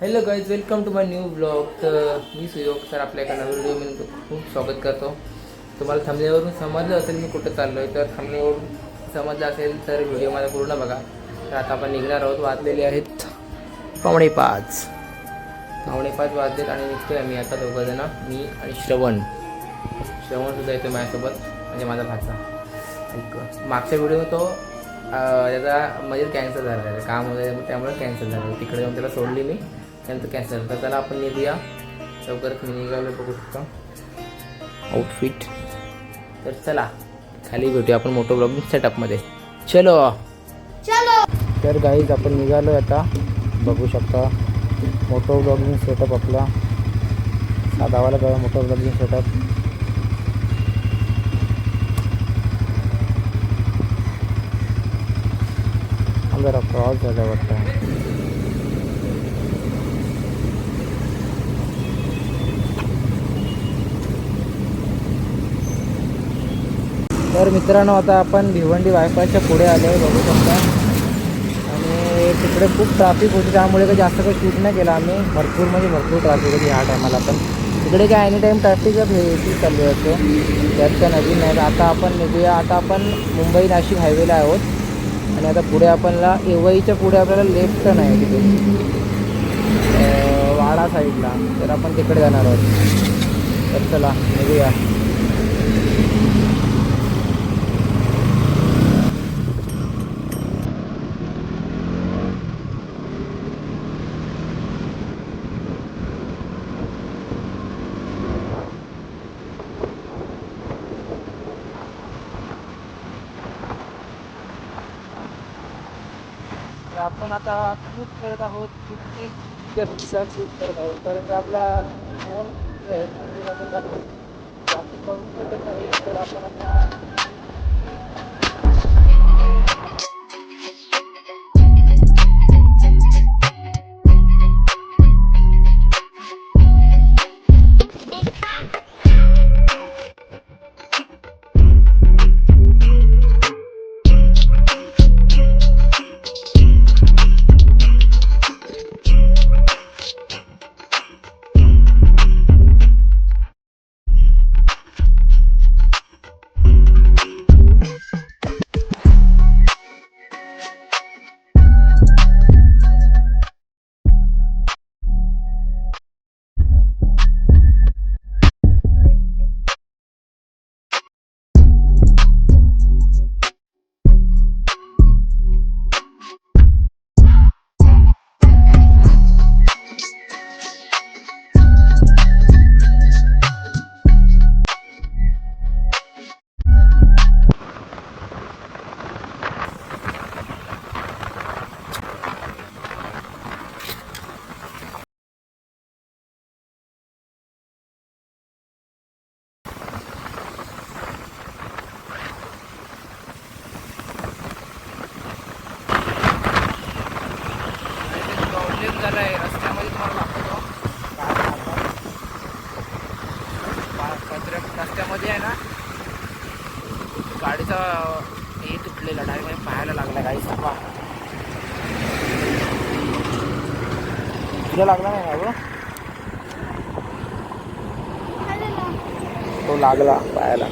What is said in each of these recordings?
Hello guys, welcome to my new blog. तर मी सुयोग sir आपल्या एका नवीन व्हिडिओ मी खूप स्वागत करतो. तुम्हाला थंबनेलवरून समजलं असेल मी कुठं चाललो आहे. तर थंबनेलवरून समजलं असेल तर व्हिडिओ माझा पूर्ण बघा. तर आता आपण निघणार आहोत. वाजलेले आहेत 5:45. 5:45 वाजलेत आणि निघतोय आम्ही आता दोघंजणं, मी आणि श्रवणसुद्धा येतो माझ्यासोबत, म्हणजे माझा भाचा. मागच्या व्हिडिओ तो त्याचा म्हणजे कॅन्सल झाला आहे, काम वगैरे त्यामुळे कॅन्सल झालं. तिकडे जाऊन त्याला सोडली मी, त्यानंतर कॅन्सल. तर त्याला आपण निघूया लवकरच. मी निघालो, बघू शकतो आउटफिट. तर चला खाली भेटूया आपण मोटो ब्लॉगिंग सेटअपमध्ये. चलो चलो. तर गाईज आपण निघालो आता, बघू शकता मोटो ब्लॉगिंग सेटअप आपला साधावाला बघा. मोटो ब्लॉगिंग सेटअप जरा क्रॉस झाला वाटतं. तर मित्रांनो, आता आपण भिवंडी बायपासच्या पुढे आलो आहे, बघू शकता. आणि तिकडे खूप ट्रॅफिक होती, त्यामुळे काही जास्त काही शूट नाही केला आम्ही. भरपूर ट्रॅफिक होती ह्या टायमाला. पण तिकडे काय एनी टाईम ट्रॅफिकच हे चालू असतो, त्यात काय नवीन नाही. आता आपण निघूया. आता आपण मुंबई नाशिक हायवेला आहोत आणि आता पुढे आपल्याला एवईच्या पुढे आपल्याला लेफ्ट टर्न आहे तिथे वाडा साईडला. तर आपण तिकडे जाणार आहोत. तर चला निघूया. आपण आता शूट करत आहोत. शूट करत आहोत. तर आपला फोन जास्त करू शकत नाही. तर आपण आता प्रॉब्लेम झाला आहे रस्त्यामध्ये. तुम्हाला दाखवतो रस्त्यामध्ये आहे ना, गाडीचा हे तुटलेला डायरेक्ट पाहायला लागला. गाडी सफा तुला लागला नाही ना गं? तो लागला पायाला,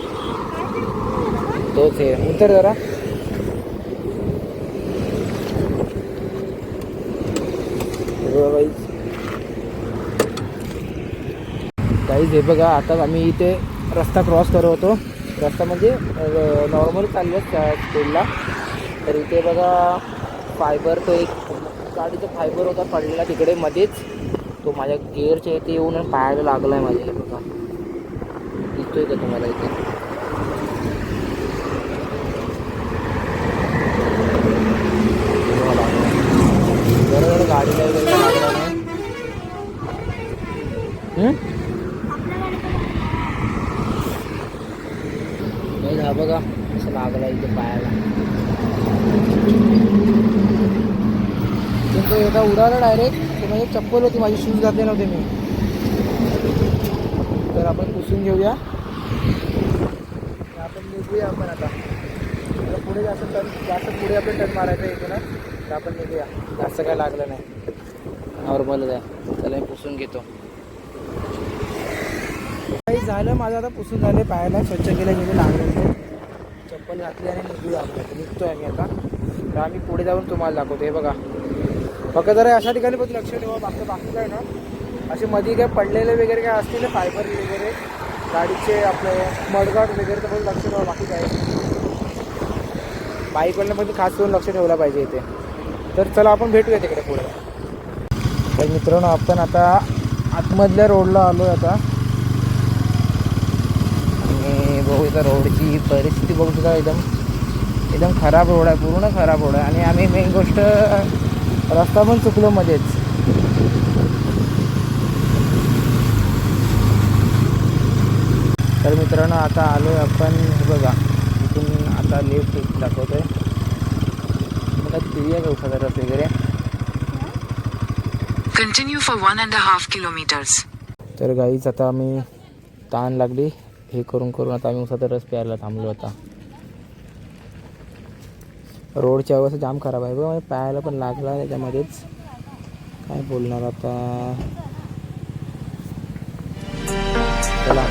तोच आहे. उतर जरा. गाईज हे बघा, आता आम्ही इथे रस्ता क्रॉस करत होतो. रस्ता म्हणजे नॉर्मल चालले स्पीडला. तर इथे बघा फायबर, तो एक गाडीचा फायबर होता पडलेला तिकडे मध्येच. तो माझ्या गिअरच्या इथे येऊन पाहायला लागला आहे माझ्या. हे बघा, दिसतोय का तुम्हाला इथे? बरोबर गाडीला वगैरे लागला नाही. हा बघा असं लागला इथे पायाला. तो एका उडाला डायरेक्ट. ते म्हणजे चप्पल होती माझी, शूज घातले नव्हते मी. तर आपण पुसून घेऊया. आपण निघूया. आपण आता पुढे जास्त पुढे आपलं टर्न मारायचं इथूनच. तर आपण निघूया. जास्त काय लागलं नाही. नॉर्मलच आहे. चला मी पुसून घेतो. काही झालं माझं आता, पुसून झाले, पायाला स्वच्छ केलं गेले, लागलं चप्पल घातली आणि निघतोय आम्ही आता. तर आम्ही पुढे जाऊन तुम्हाला दाखवतो. हे बघा फक्त जरा अशा ठिकाणी पण लक्ष ठेवा. बाकी काय ना असे मध्ये काय पडलेले वगैरे काय असतील फायबर वगैरे गाडीचे आपले मडगाड वगैरे तर पण लक्ष ठेवा. बाकी काय बाईकवाल्यानं पण खास करून लक्ष ठेवलं पाहिजे इथे. तर चला आपण भेटूया तिकडे पुढे. तर मित्रांनो आपण आता आतमधल्या रोडला आलो आहे आता. आणि बघू इथं रोडची परिस्थिती बघू सुद्धा एकदम खराब रोड आहे, पूर्ण खराब रोड आहे. आणि आम्ही मेन गोष्ट रस्ता पण चुकलो मध्येच. तर मित्रांनो आता आलो आहे आपण. हे बघा इथून आता लेफ्ट दाखवतो आहे. मला फिरूया का उसाचा रस वगैरे. Continue for 1.5 kilometers. तर गाईच आता आम्ही ताण लागली हे करून आता आम्ही उसाचा रस प्यायला थांबलो आता. रोडची अवस्था जाम खराब आहे बघ. पायाला पण लागला त्याच्यामध्येच. काय बोलणार आता. चला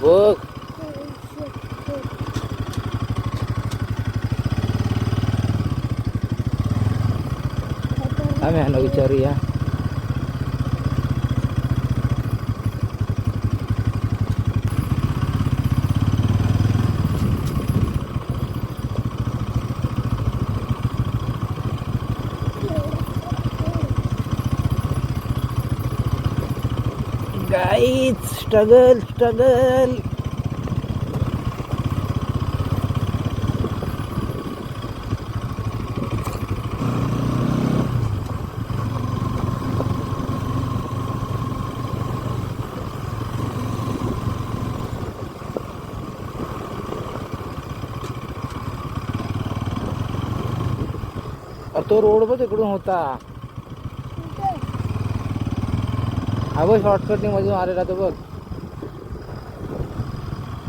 बघ आम्ही ह्याला विचारूया. गाईज स्ट्रगल और तो रोड बघ तिकडून होता. हा बघ शॉर्टकटने मधून आलेला तो बघ.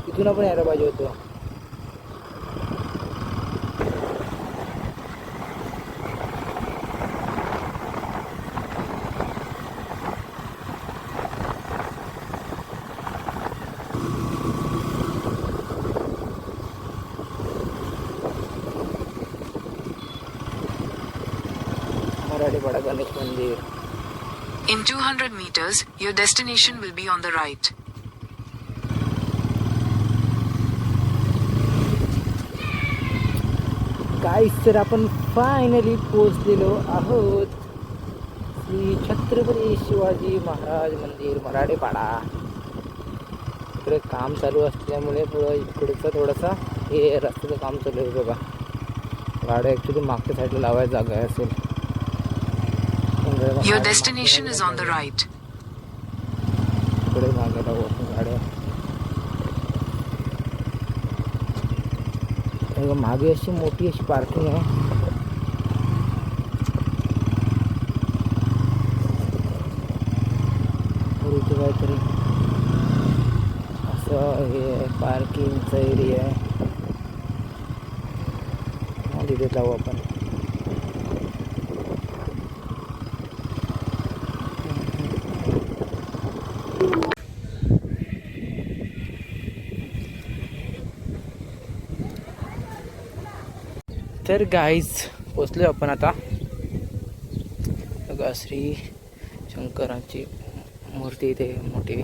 इथून पण यायला पाहिजे होतो. मराठीपाडा गणेश मंदिर. In 200 meters, your destination will be on the right. गाईस तर आपण फायनली पोहोचलेलो आहोत श्री छत्रपती शिवाजी महाराज मंदिर मराठीपाडा. इकडे काम चालू असल्यामुळे पुढं इकडचं थोडासा हे रस्त्याचं काम चालू आहे बघा. गाड्या ॲक्च्युली मागच्या साईडला लावायची जागा आहे असेल. Your destination is on the right. इकडे मागे लावू गाड्या. मागे अशी मोठी अशी पार्किंग आहे. इथे काहीतरी असं हे पार्किंगचा एरिया आहे. तिथे जाऊ आपण. तर गाईज पोचलो आपण आता. बघा श्री शंकराची मूर्ती इथे मोठी.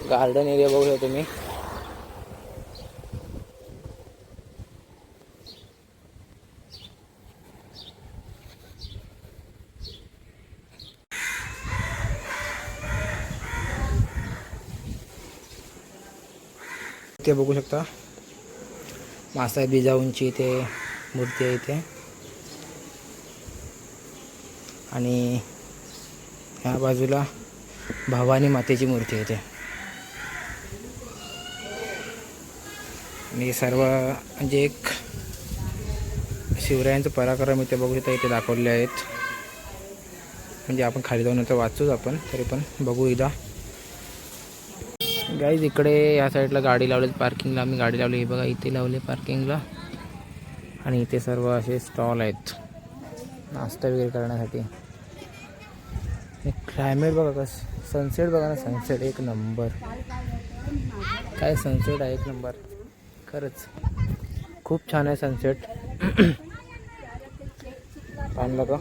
गार्डन एरिया बघू शकता तुम्ही. ते बघू शकता मासा बिजाऊंची इथे मूर्ती आहे इथे. आणि ह्या बाजूला भवानी मातेची मूर्ती आहे इथे. आणि सर्व म्हणजे एक शिवरायांचं पराक्रम इथे बघू शकता इथे दाखवले आहेत. म्हणजे आपण खाली जाऊन तर वाचूच आपण, तरी पण बघू एकदा. गाईज इकडे या साईडला गाडी लावली पार्किंगला. आम्ही गाडी लावली हे बघा इथे लावली पार्किंगला. आणि इथे सर्व असे स्टॉल आहेत नाश्ता वगैरे करण्यासाठी. क्लायमेट बघा कसं, सनसेट बघा ना, सनसेट एक नंबर. काय सनसेट आहे एक नंबर खरंच, खूप छान आहे सनसेट. पाहिलं का?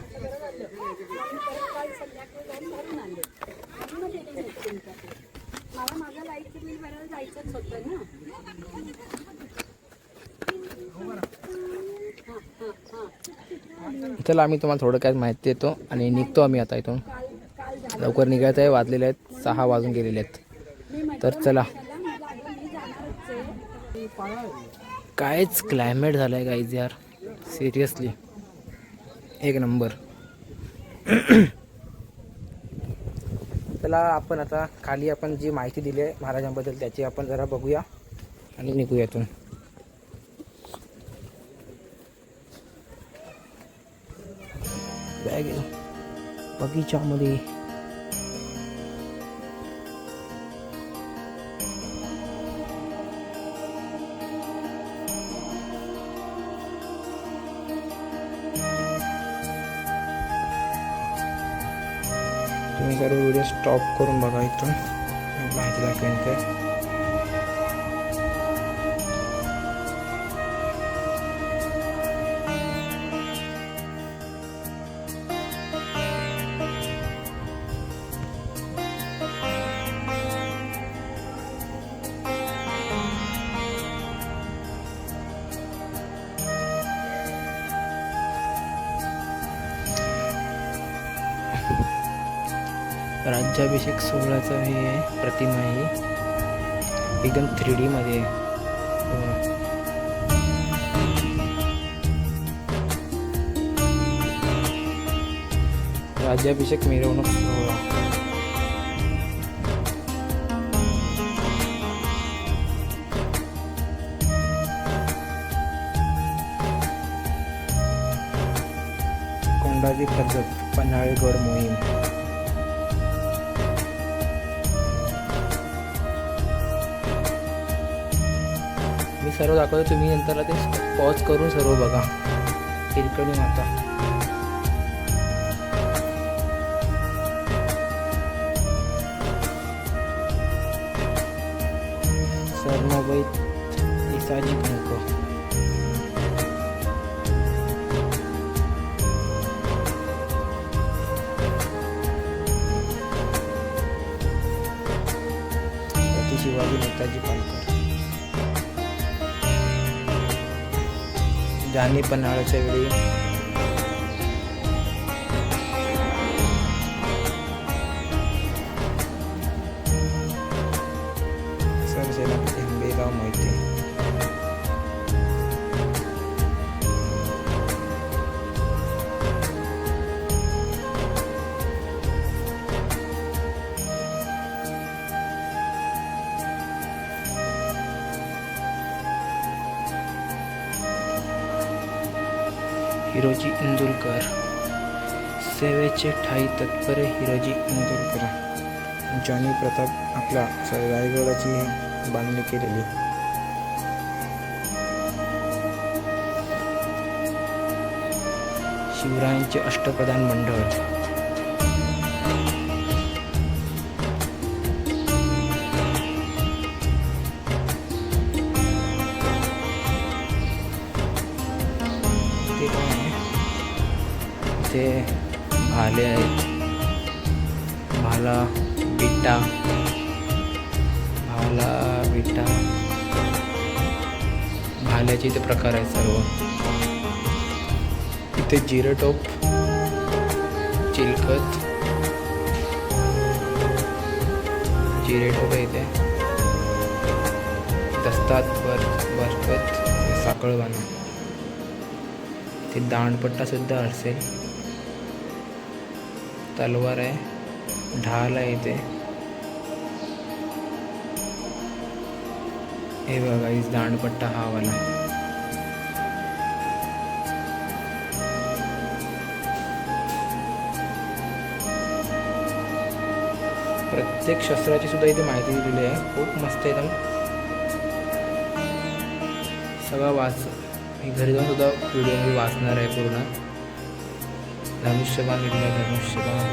चला आम्ही तुम्हाला थोडक्यात माहिती देतो आणि निघतो आम्ही आता इथून. लवकर निघायचं आहे, वाजलेले आहेत 6 वाजून गेलेले आहेत. तर चला. कायच क्लायमेट झालं आहे गाईज यार, सिरियसली एक नंबर. चला आपण आता खाली आपण जी माहिती दिली आहे महाराजांबद्दल त्याची आपण जरा बघूया आणि निघूया इथून. बॅग बगीच्यामध्ये तुम्ही सर्व व्हिडिओ स्टॉप करून बघा इथून माहिती दाखवेन ते. राज्याभिषेक सोहळ्याचा हे आहे प्रतिमा आहे, एकदम 3D मध्ये. राज्याभिषेक मिरवणूक सोहळा. कोंडाजी पद्धत पन्हाळेगड मोहीम. मी सर्व दाखवतो, तुम्ही नंतर ते पॉज करून सर्व बघा. हिरकणी माता. सरनोबत इसाजी कंक. शिवाजी नेताजी पालकर. जानी पन्हाळ्याच्या वेळी सरसेनापती हंबीरराव मोहिते. हिरोजी इंदुरकर. सेवेचे ठाई तत्पर हिरोजी इंदुरकर. जानी प्रताप आपला रायगडाची बांधणी केलेली. शिवरायांचे अष्टप्रधान मंडळ. भाले आहेत, भाला बिट्टा, भाल्याचे इथे प्रकार आहेत सर्व. इथे जिरटोप, चिलखत, जिरेटोप आहे इथे, दस्तात, बरकत, साखळबाणा. ते दांडपट्टा सुद्धा असेल, तलवार आहे, ढाल आहे इथे. हे बघा इस दांडपट्टा हा वाला. प्रत्येक शस्त्राची सुद्धा इथे माहिती दिलेली आहे. खूप मस्त एकदम. सगळं मी घरी जाऊन सुद्धा व्हिडिओ मी वाचणार आहे पूर्ण. धनुष्यबाण लिहिलं आहे, धनुष्यबाण,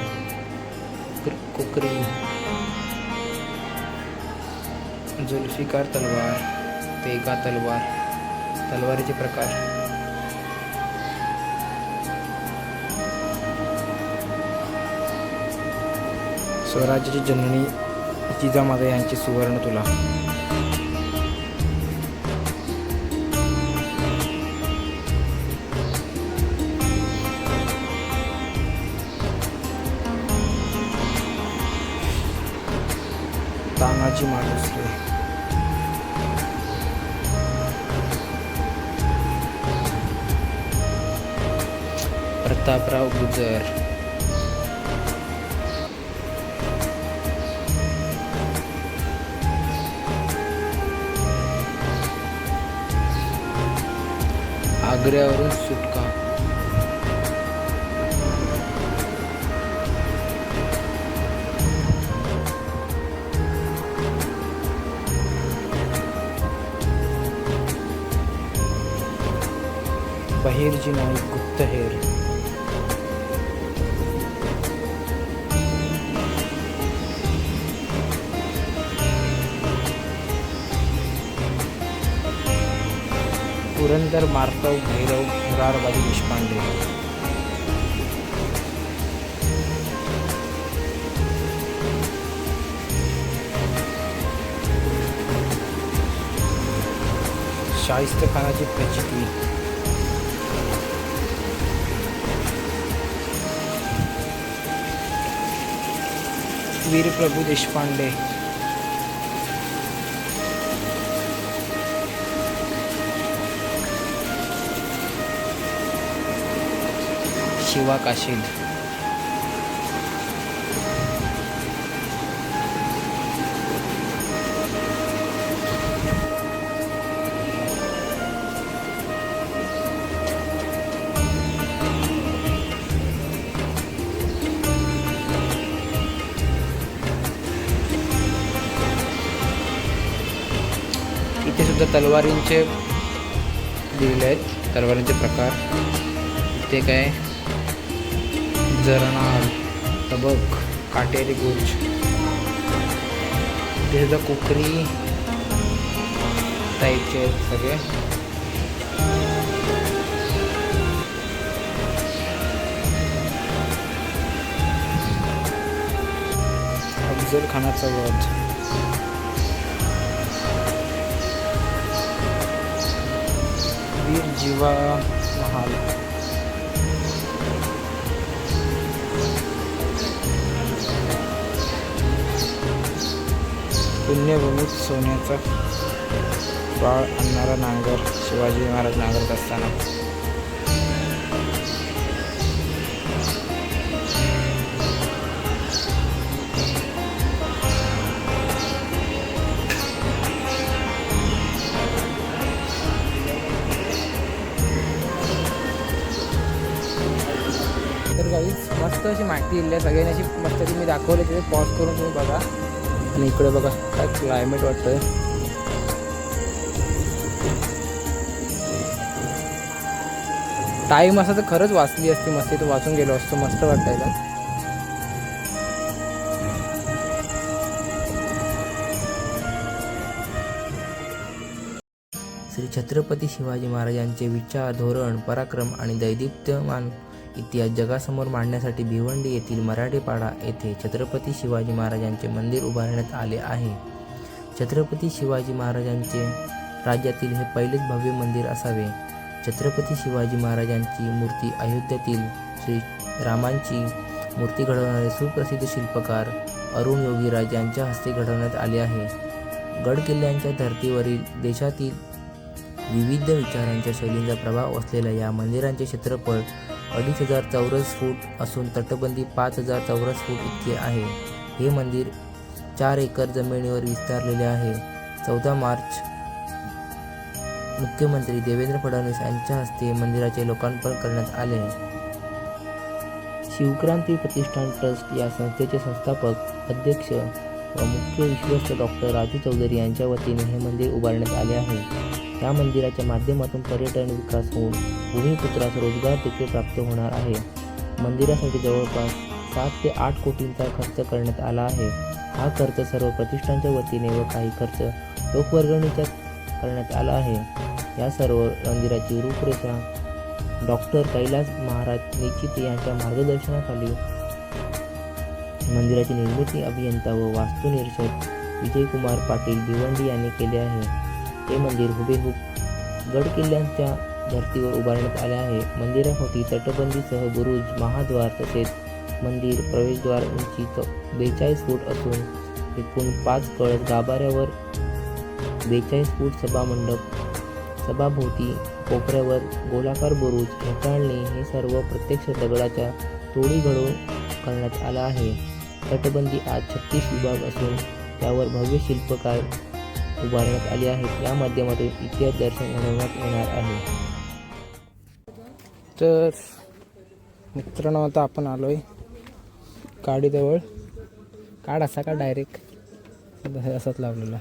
कुकरी, जुल्फिकार तलवार, तेगा तलवार, तलवारीचे प्रकार. स्वराज्याची जननी जिजामाता यांची सुवर्ण तुला. तानाजी मालुसरे, प्रतापराव गुजर, आग्र्यावरून सुटका, बहिर्जी नाईक गुप्तहेर, पुरंदर मार्तव भैरव मुरारबाजी देशपांडे, शाहिस्तेखानाची प्रचिती, वीरप्रभू देशपांडे, शिवा काशीद, इथे सुद्धा तलवारींचे दिलेले आहेत, तलवारींचे प्रकार. इथे काय जरनाळ, तबक, काटेरी गुज, इथे सुद्धा कुकरी टाईपचे आहेत सगळे. अफजल खानाचा वध, वीर जीवा महाल, पुण्यभूमीत सोन्याचा बाळ आणणारा नांगर, शिवाजी महाराज नांगरत असताना. तर काहीच मस्त अशी माहिती दिली आहे सगळ्यांनी, अशी मस्त ती मी दाखवली. तिथे पॉज करून तुम्ही बघा. आणि इकडे बघा काय क्लायमेट वाटतंय. टाईम असा तर खरंच वाचली असती, मस्त इथं वाचून गेलो असतो. मस्त वाटतंय का. श्री छत्रपती शिवाजी महाराजांचे विचार, धोरण, पराक्रम आणि दैदिप्यमान इतिहास जगासमोर मांडण्यासाठी भिवंडी येथील मराठेपाडा येथे छत्रपती शिवाजी महाराजांचे मंदिर उभारण्यात आले आहे. छत्रपती शिवाजी महाराजांचे राज्यातील हे पहिलेच भव्य मंदिर असावे. छत्रपती शिवाजी महाराजांची मूर्ती अयोध्येतील श्री रामांची मूर्ती घडवणारे सुप्रसिद्ध शिल्पकार अरुण योगीराज यांच्या हस्ते घडवण्यात आले आहे. गड किल्ल्यांच्या धर्तीवरील देशातील विविध विचारांच्या शैलींचा प्रभाव असलेल्या या मंदिरांचे क्षेत्रफळ 2500 चौरस फूट असून तटबंदी 5000 चौरस फूट इतके आहे. हे मंदिर 4 एकर जमिनीवर विस्तारलेले आहे. 14 मार्च मुख्यमंत्री देवेंद्र फडणवीस यांच्या हस्ते मंदिराचे लोकार्पण करण्यात आले. शिवक्रांती प्रतिष्ठान ट्रस्ट या संस्थेचे संस्थापक अध्यक्ष व मुख्य विश्वस्त डॉक्टर राजू चौधरी यांच्या वतीने हे मंदिर उभारण्यात आले आहे. या मंदिराच्या माध्यमातून पर्यटन विकास होऊन भूमिपुत्रास रोजगार देखील प्राप्त होणार आहे. मंदिरासाठी जवळपास 7 ते 8 कोटींचा खर्च करण्यात आला आहे. हा खर्च सर्व प्रतिष्ठानच्या वतीने व काही खर्च लोकवर्गणीच्या करण्यात आला आहे. या सर्व मंदिराची रूपरेषा डॉक्टर कैलास महाराज निश्चित यांच्या मार्गदर्शनाखाली मंदिराची निर्मिती अभियंता व वास्तुनिरीक्षक विजयकुमार पाटील भिवंडी यांनी केले आहे. हे मंदिर हुबेहूब गड किल्ल्यांच्या धर्तीवर उभारण्यात आले आहे. मंदिराभोवती तटबंदीसह बुरुज, महाद्वार तसेच मंदिर प्रवेशद्वार उंची 42 फूट असून एकूण 5 कळस गाभाऱ्यावर 42 फूट सभामंडप, सभाभोवती कोपऱ्यावर गोलाकार बुरुज, हेटाळणी हे सर्व प्रत्यक्ष दगडाच्या तोडी घडवून करण्यात आला आहे. तटबंदी आज 36 विभाग असून त्यावर भव्य शिल्पकार उभारण्यात आले आहेत. या माध्यमातून इतिहास दर्शन घडवण्यात येणार आहे. तर मित्रांनो, आता आपण आलोय गाडीजवळ. कार्ड असा का डायरेक्ट असंच लावलेला.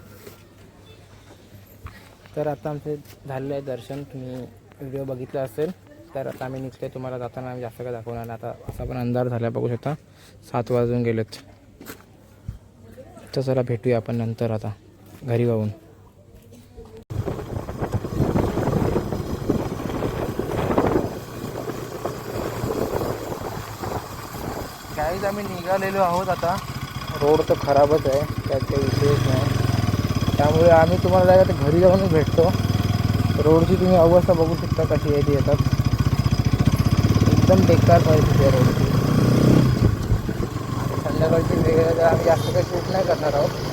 तर आता आमचं झालेलं आहे दर्शन. तुम्ही व्हिडिओ बघितला असेल. तर आता आम्ही निघतोय. तुम्हाला जाताना आम्ही जास्त काय दाखवणार नाही. आता असा पण अंधार झाला, बघू शकता 7 वाजून गेलेत. तर चला भेटूया आपण नंतर आता घरी जाऊन. गाईज आम्ही निघालेलो आहोत. आता रोड तर खराबच आहे, त्यात काही विषयच नाही. त्यामुळे आम्ही तुम्हाला आता घरी जाऊनच भेटतो. रोडची तुम्ही अवस्था बघू शकता कशी आहे ती. येतात एकदम बेकार परिस्थिती आहे रोडची. संध्याकाळची वेगळं आम्ही जास्त काही शूट नाही करणार आहोत.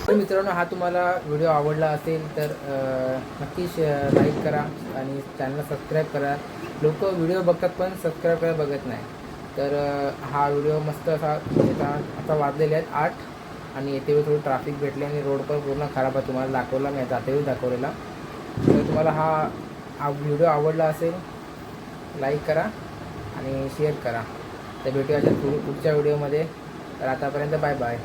तर मित्रांनो, हा तुम्हाला व्हिडिओ आवडला असेल तर नक्की लाईक करा आणि चॅनलला सबस्क्राईब करा. लोक व्हिडिओ बघतात पण सबस्क्राईब करायला बघत नाही. तर हा व्हिडिओ मस्त असा आता वाजलेले आहेत 8 आणि येथे थोडी ट्रॅफिक भेटली आणि रोड पण पूर्ण खराब आहे. तुम्हाला दाखवला मी जातेही दाखवलेला. तर तुम्हाला हा व्हिडिओ आवडला असेल लाईक करा आणि शेअर करा. तर भेटूया पुढच्या व्हिडिओमध्ये. तर आतापर्यंत बाय बाय.